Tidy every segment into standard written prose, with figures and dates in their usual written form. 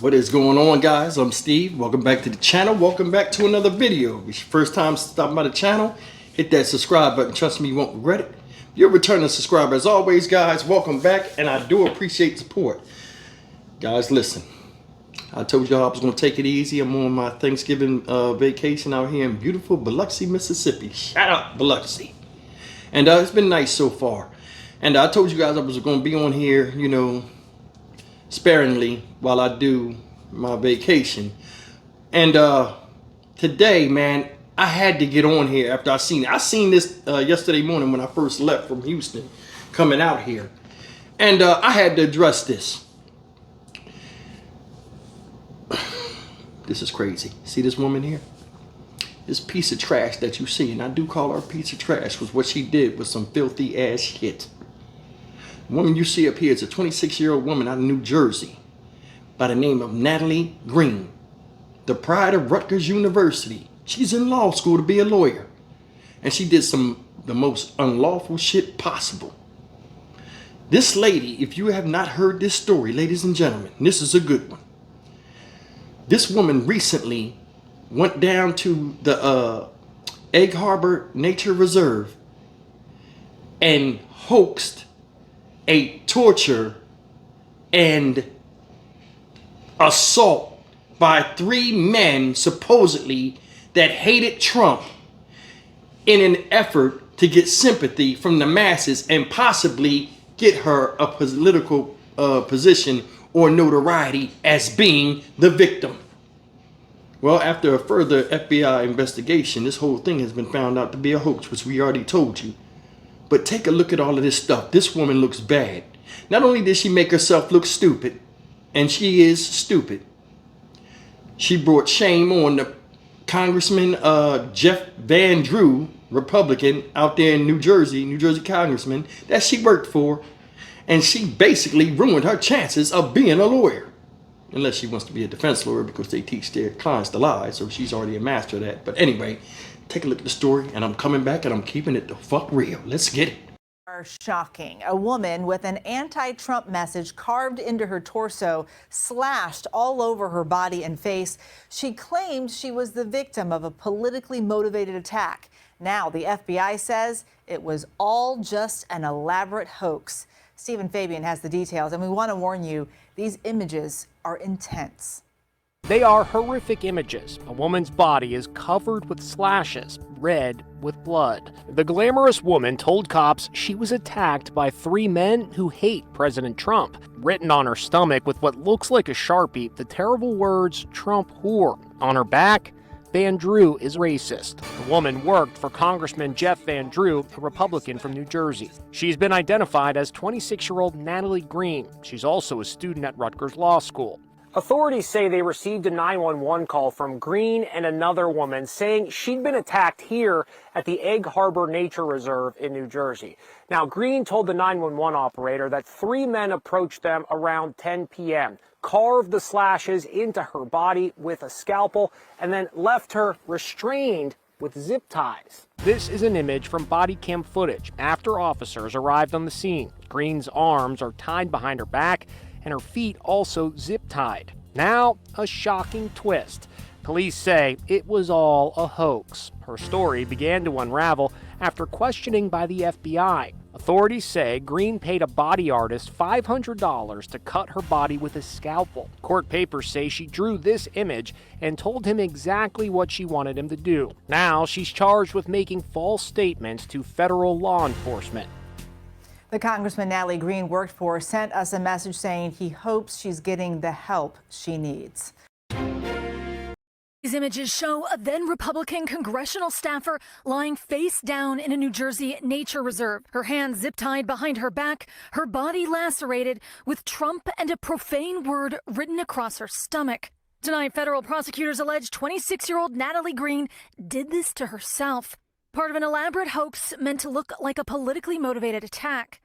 What is going on, guys? I'm Steve. Welcome back to the channel. Welcome back to another video. If it's your first time stopping by the channel, hit that subscribe button. Trust me, you won't regret it. If you're a returning subscriber, as always, guys, welcome back, and I do appreciate support. Guys, listen. I told y'all I was going to take it easy. I'm on my Thanksgiving vacation out here in beautiful Biloxi, Mississippi. Shout out Biloxi. And it's been nice so far. And I told you guys I was going to be on here, you know, sparingly while I do my vacation. And today, man, I had to get on here after I seen it. I seen this yesterday morning when I first left from Houston coming out here. And I had to address this. This is crazy. See this woman here? This piece of trash that you see, and I do call her a piece of trash, was what she did with some filthy ass shit. The woman you see up here is a 26-year-old woman out of New Jersey by the name of Natalie Green, the pride of Rutgers University. She's in law school to be a lawyer, and she did the most unlawful shit possible. This lady, if you have not heard this story, ladies and gentlemen, this is a good one. This woman recently went down to the Egg Harbor Nature Reserve and hoaxed a torture and assault by 3 men supposedly that hated Trump in an effort to get sympathy from the masses and possibly get her a political position or notoriety as being the victim. Well, after a further FBI investigation, this whole thing has been found out to be a hoax, which we already told you. But take a look at all of this stuff. This woman looks bad. Not only did she make herself look stupid, and she is stupid, she brought shame on the Congressman Jeff Van Drew, Republican out there in New Jersey Congressman that she worked for, and she basically ruined her chances of being a lawyer. Unless she wants to be a defense lawyer because they teach their clients to lie, so she's already a master of that. But anyway, take a look at the story, and I'm coming back and I'm keeping it the fuck real. Let's get it. Are shocking. A woman with an anti-Trump message carved into her torso, slashed all over her body and face. She claimed she was the victim of a politically motivated attack. Now the FBI says it was all just an elaborate hoax. Stephen Fabian has the details, and we want to warn you, these images are intense. They are horrific images. A woman's body is covered with slashes, red with blood. The glamorous woman told cops she was attacked by 3 men who hate President Trump. Written on her stomach with what looks like a Sharpie, the terrible words, "Trump whore." On her back, Van Drew is racist. The woman worked for Congressman Jeff Van Drew, a Republican from New Jersey. She's been identified as 26-year-old Natalie Green. She's also a student at Rutgers Law School. Authorities say they received a 911 call from Green and another woman saying she'd been attacked here at the Egg Harbor Nature Reserve in New Jersey. Now, Green told the 911 operator that 3 men approached them around 10 p.m., carved the slashes into her body with a scalpel, and then left her restrained with zip ties. This is an image from body cam footage after officers arrived on the scene. Green's arms are tied behind her back, and her feet also zip-tied. Now, a shocking twist. Police say it was all a hoax. Her story began to unravel after questioning by the FBI. Authorities say Green paid a body artist $500 to cut her body with a scalpel. Court papers say she drew this image and told him exactly what she wanted him to do. Now, she's charged with making false statements to federal law enforcement. The Congressman Natalie Green worked for sent us a message saying he hopes she's getting the help she needs. These images show a then Republican congressional staffer lying face down in a New Jersey nature reserve. Her hands zip-tied behind her back, her body lacerated with Trump and a profane word written across her stomach. Tonight, federal prosecutors allege 26-year-old Natalie Green did this to herself. Part of an elaborate hoax meant to look like a politically motivated attack.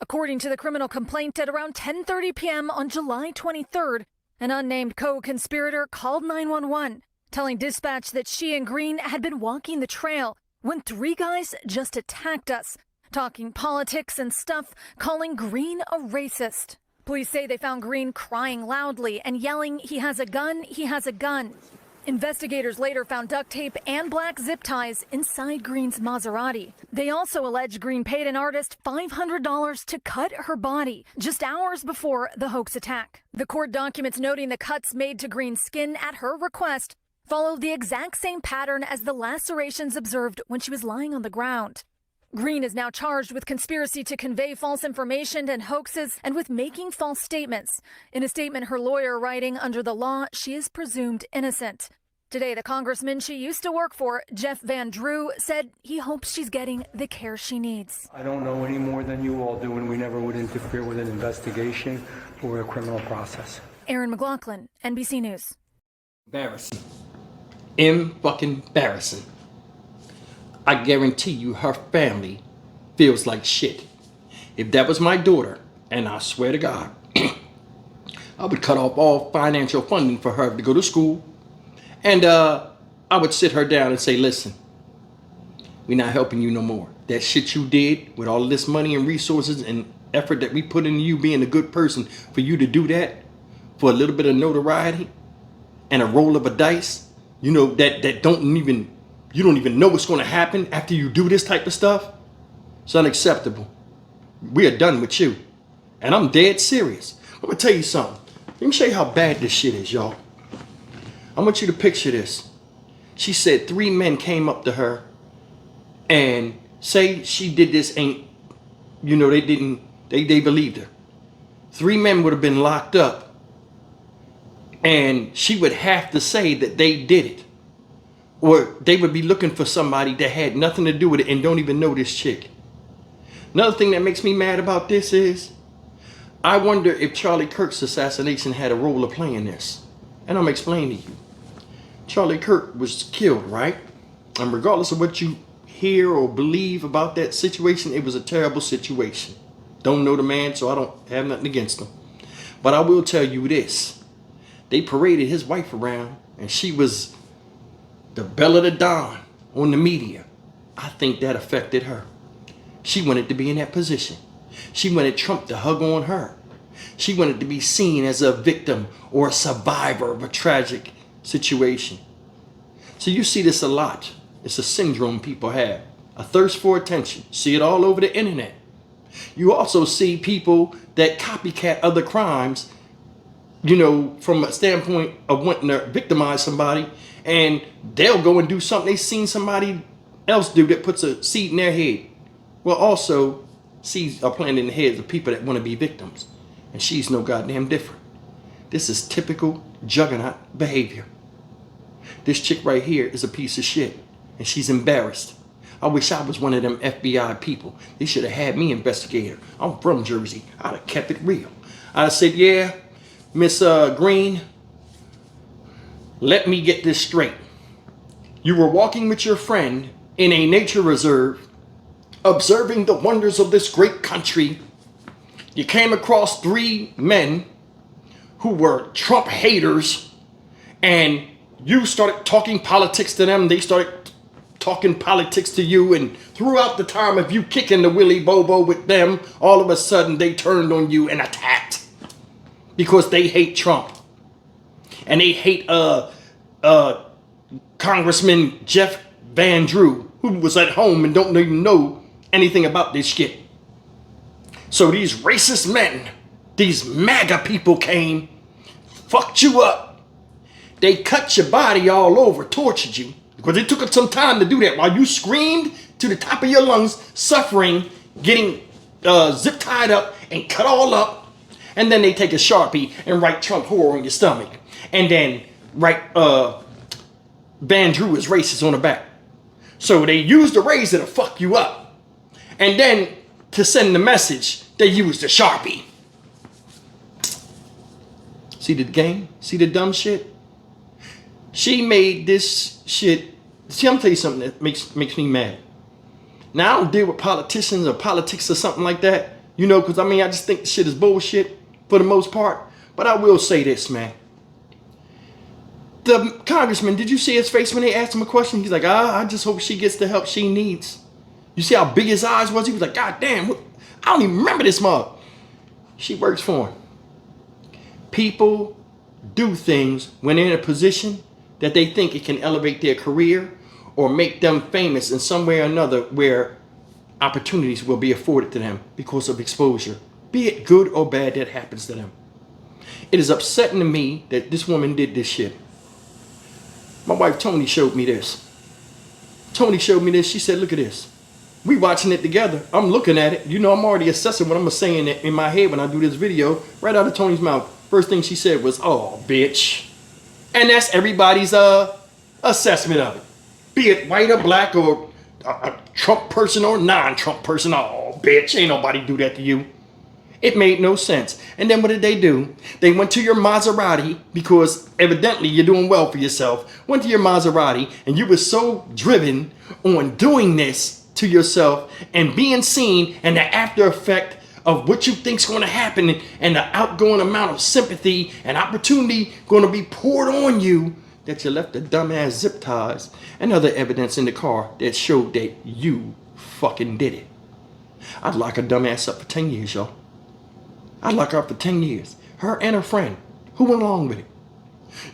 According to the criminal complaint, at around 10:30 p.m. on July 23rd, an unnamed co-conspirator called 911, telling dispatch that she and Green had been walking the trail when 3 guys just attacked us, talking politics and stuff, calling Green a racist. Police say they found Green crying loudly and yelling, "He has a gun, he has a gun." Investigators later found duct tape and black zip ties inside Green's Maserati. They also allege Green paid an artist $500 to cut her body just hours before the hoax attack. The court documents noting the cuts made to Green's skin at her request followed the exact same pattern as the lacerations observed when she was lying on the ground. Green is now charged with conspiracy to convey false information and hoaxes and with making false statements. In a statement, her lawyer writing, "Under the law, she is presumed innocent." Today, the congressman she used to work for, Jeff Van Drew, said he hopes she's getting the care she needs. I don't know any more than you all do, and we never would interfere with an investigation or a criminal process. Aaron McLaughlin, NBC News. Embarrassing. Fucking embarrassing. I guarantee you her family feels like shit. If that was my daughter, and I swear to God, I would cut off all financial funding for her to go to school. And I would sit her down and say, listen, we're not helping you no more. That shit you did with all of this money and resources and effort that we put into you being a good person, for you to do that for a little bit of notoriety and a roll of a dice, you know, that you don't even know what's going to happen after you do this type of stuff. It's unacceptable. We are done with you. And I'm dead serious. I'm going to tell you something. Let me show you how bad this shit is, y'all. I want you to picture this. She said 3 men came up to her and say she did this ain't, you know, they believed her. 3 men would have been locked up and she would have to say that they did it. Or they would be looking for somebody that had nothing to do with it and don't even know this chick. Another thing that makes me mad about this is, I wonder if Charlie Kirk's assassination had a role to play in this. And I'm explaining to you. Charlie Kirk was killed, right? And regardless of what you hear or believe about that situation, it was a terrible situation. Don't know the man, so I don't have nothing against him. But I will tell you this. They paraded his wife around, and she was the belle of the dawn on the media. I think that affected her. She wanted to be in that position. She wanted Trump to hug on her. She wanted to be seen as a victim or a survivor of a tragic situation. So you see this a lot. It's a syndrome people have. A thirst for attention. See it all over the internet. You also see people that copycat other crimes, you know, from a standpoint of wanting to victimize somebody, and they'll go and do something they've seen somebody else do that puts a seed in their head. Well, also, seeds are planted in the heads of people that want to be victims. And she's no goddamn different. This is typical juggernaut behavior. This chick right here is a piece of shit. And she's embarrassed. I wish I was one of them FBI people. They should have had me investigate her. I'm from Jersey. I'd have kept it real. I'd have said, yeah, Miss Green, let me get this straight. You were walking with your friend in a nature reserve, observing the wonders of this great country. You came across 3 men who were Trump haters, and you started talking politics to them. They started talking politics to you, and throughout the time of you kicking the willy bobo with them, all of a sudden they turned on you and attacked because they hate Trump. And they hate Congressman Jeff Van Drew, who was at home and don't even know anything about this shit. So these racist men, these MAGA people came, fucked you up. They cut your body all over, tortured you, because it took some time to do that while you screamed to the top of your lungs, suffering, getting zip tied up and cut all up. And then they take a Sharpie and write Trump whore on your stomach. And then write Van Drew is racist on the back. So they used the razor to fuck you up. And then to send the message, they used the Sharpie. See the game? See the dumb shit? She made this shit. See, I'm gonna tell you something that makes me mad. Now, I don't deal with politicians or politics or something like that, you know, because I mean, I just think the shit is bullshit for the most part. But I will say this, man. The congressman, did you see his face when they asked him a question? He's like, I just hope she gets the help she needs. You see how big his eyes was? He was like, God damn, I don't even remember this mug. She works for him. People do things when they're in a position that they think it can elevate their career or make them famous in some way or another, where opportunities will be afforded to them because of exposure, be it good or bad that happens to them. It is upsetting to me that this woman did this shit. My wife Tony showed me this. Tony showed me this. She said, look at this. We watching it together. I'm looking at it. You know, I'm already assessing what I'm saying in my head when I do this video. Right out of Tony's mouth. First thing she said was, oh, bitch. And that's everybody's assessment of it. Be it white or black or a Trump person or non-Trump person. Oh, bitch. Ain't nobody do that to you. It made no sense. And then what did they do? They went to your Maserati, because evidently you're doing well for yourself. Went to your Maserati, and you were so driven on doing this to yourself and being seen, and the after effect of what you think's going to happen, and the outgoing amount of sympathy and opportunity going to be poured on you, that you left the dumbass zip ties and other evidence in the car that showed that you fucking did it. I'd lock a dumbass up for 10 years, y'all. I'd lock her up for 10 years. Her and her friend. Who went along with it?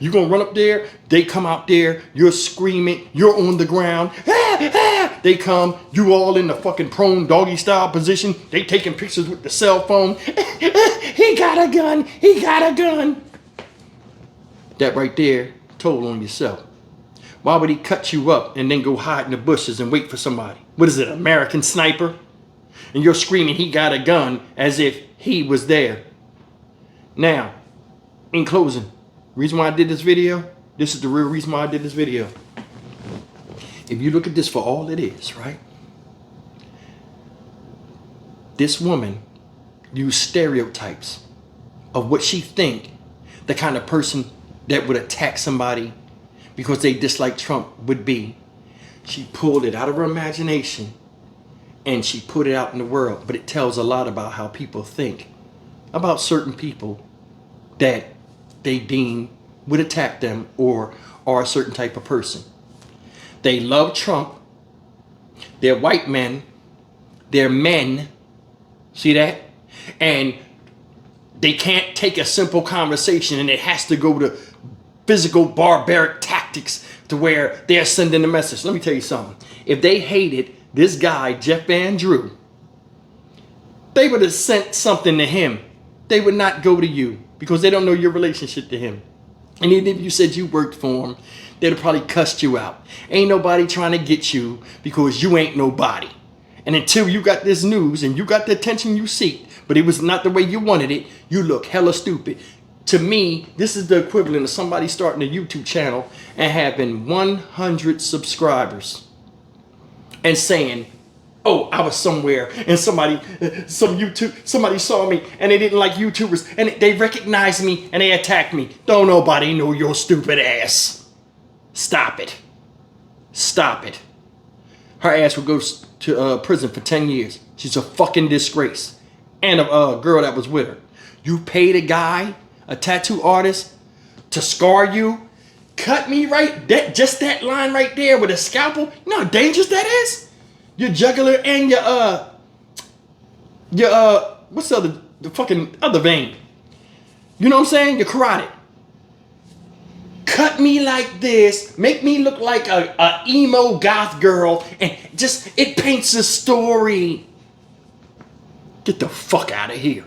You gonna run up there, they come out there, you're screaming, you're on the ground. Ah, ah. They come, you all in the fucking prone doggy style position. They taking pictures with the cell phone. He got a gun, he got a gun. That right there, toll on yourself. Why would he cut you up and then go hide in the bushes and wait for somebody? What is it, American Sniper? And you're screaming he got a gun as if he was there. Now, in closing, reason why I did this video, this is the real reason why I did this video. If you look at this for all it is, right? This woman used stereotypes of what she think the kind of person that would attack somebody because they dislike Trump would be. She pulled it out of her imagination and she put it out in the world. But it tells a lot about how people think about certain people that they deem would attack them or are a certain type of person. They love Trump. They're white men. They're men. See that? And they can't take a simple conversation, and it has to go to physical barbaric tactics to where they're sending a message. Let me tell you something. If they hated this guy, Jeff Van Drew, they would have sent something to him. They would not go to you because they don't know your relationship to him. And even if you said you worked for him, they'd have probably cussed you out. Ain't nobody trying to get you because you ain't nobody. And until you got this news and you got the attention you seek, but it was not the way you wanted it, you look hella stupid. To me, this is the equivalent of somebody starting a YouTube channel and having 100 subscribers and saying, oh, I was somewhere and somebody saw me and they didn't like YouTubers and they recognized me and they attacked me. Don't nobody know your stupid ass. Stop it. Stop it. Her ass will go to prison for 10 years. She's a fucking disgrace. And a girl that was with her. You paid a guy, a tattoo artist, to scar you, cut me right, just that line right there with a scalpel. You know how dangerous that is? Your jugular and your what's the fucking other vein? You know what I'm saying? Your carotid. Cut me like this, make me look like a emo goth girl, and just, it paints a story. Get the fuck out of here.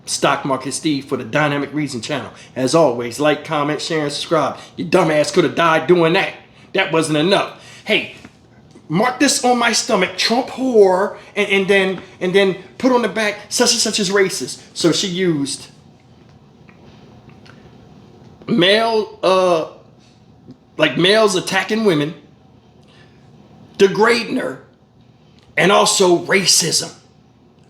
Stock Market Steve for the Dynamic Reason channel. As always, like, comment, share, and subscribe. Your dumbass could have died doing that. That wasn't enough. Hey, mark this on my stomach, Trump whore, and then put on the back, such and such is racist. So she used males attacking women, degrading her, and also racism.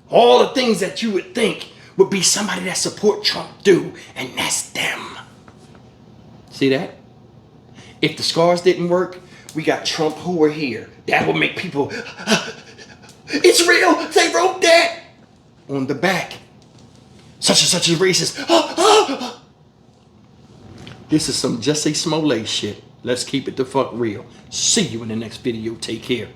All the things that you would think would be somebody that support Trump do, and that's them. See that? If the scars didn't work, we got Trump who are here. That would make people, it's real, they wrote that on the back. Such and such is racist. This is some Jussie Smollett shit. Let's keep it the fuck real. See you in the next video. Take care.